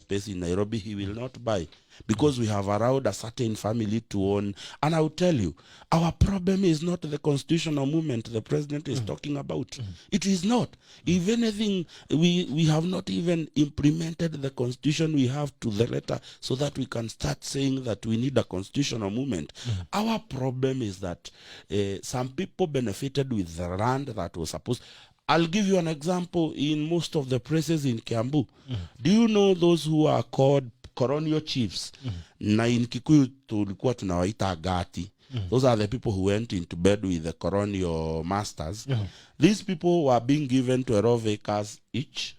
space in Nairobi, he will not buy, because we have allowed a certain family to own. And I'll tell you, our problem is not the constitutional movement the president is talking about. It is not. If anything, we have not even implemented the constitution we have to the letter so that we can start saying that we need a constitutional movement. Our problem is that some people benefited with the land that was supposed. I'll give you an example. In most of the places in Kiambu, do you know those who are called colonial chiefs? Na in Kikuyu tulikuwa tunawaita agati. Those are the people who went into bed with the colonial masters. These people were being given 12 acres each.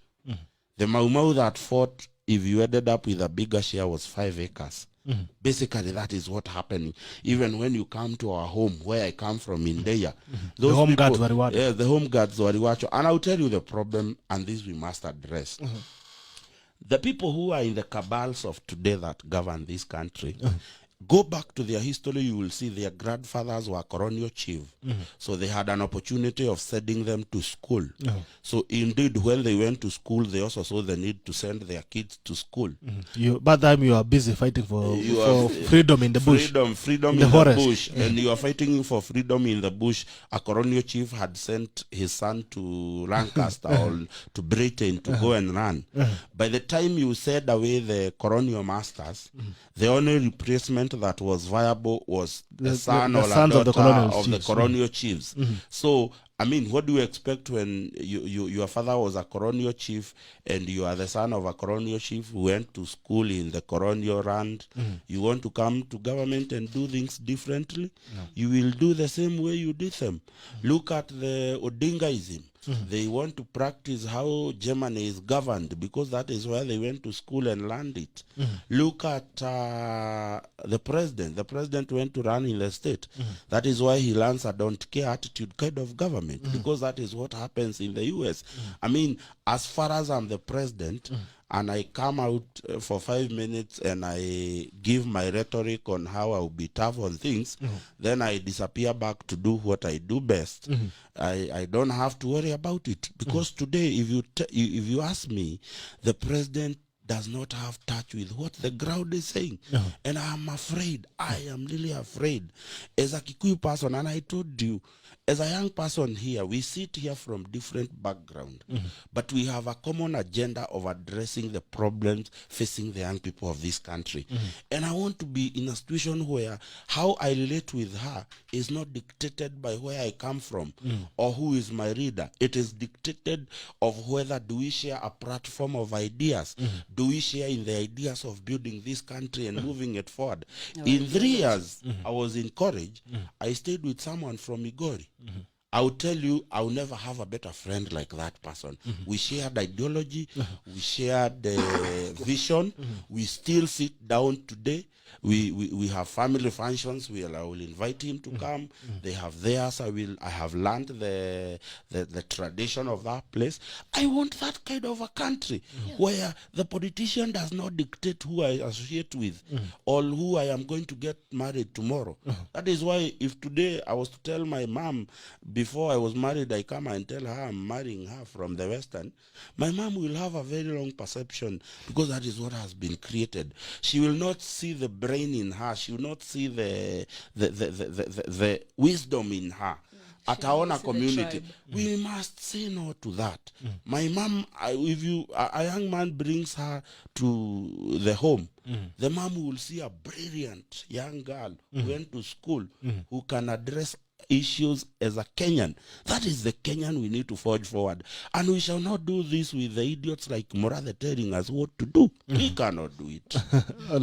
The Mau Mau that fought, if you ended up with a bigger share, was 5 acres. Basically, that is what happening. Even when you come to our home, where I come from in Deya, those the home people, guards were rewarded. Yeah, the home guards were rewarded. And I'll tell you the problem, and this we must address. The people who are in the cabals of today that govern this country, go back to their history, you will see their grandfathers were colonial chief. So they had an opportunity of sending them to school. So indeed, when they went to school, they also saw the need to send their kids to school. By the time you are busy fighting for freedom in the bush. Freedom in the bush. And you are fighting for freedom in the bush. A colonial chief had sent his son to Lancaster or to Britain to go and run. By the time you set away the colonial masters, the only replacement that was viable was the son or sons daughter of the colonial chiefs. So, I mean, what do you expect when your father was a colonial chief and you are the son of a colonial chief who went to school in the colonial land? You want to come to government and do things differently? You will do the same way you did them. Look at the Odingaism. They want to practice how Germany is governed because that is where they went to school and learned it. Look at the president. The president went to run in the state. That is why he learns a don't care attitude kind of government because that is what happens in the US. I mean, as far as I'm the president, and I come out for 5 minutes and I give my rhetoric on how I'll be tough on things, then I disappear back to do what I do best. I don't have to worry about it because today, if you ask me, the president does not have touch with what the ground is saying. And I'm afraid, I am really afraid. As a Kikuyu person, and I told you, as a young person here, we sit here from different backgrounds, but we have a common agenda of addressing the problems facing the young people of this country. And I want to be in a situation where how I relate with her is not dictated by where I come from or who is my reader. It is dictated of whether do we share a platform of ideas. Do we share in the ideas of building this country and moving it forward? In 3 years, I was in college. I stayed with someone from Migori. I will tell you, I will never have a better friend like that person. We shared ideology, we shared vision, we still sit down today. We have family functions. I will invite him to come. They have theirs. I have learned the tradition of that place. I want that kind of a country where the politician does not dictate who I associate with or who I am going to get married tomorrow. That is why if today I was to tell my mom before I was married, I come and tell her I'm marrying her from the Western, my mom will have a very wrong perception because that is what has been created. She will not see the brain in her. She will not see the wisdom in her. At our own community, we must say no to that. My mom, if a young man brings her to the home, the mom will see a brilliant young girl who went to school, who can address issues as a Kenyan. That is the Kenyan we need to forge forward. And we shall not do this with the idiots like Morathe telling us what to do. We cannot do it.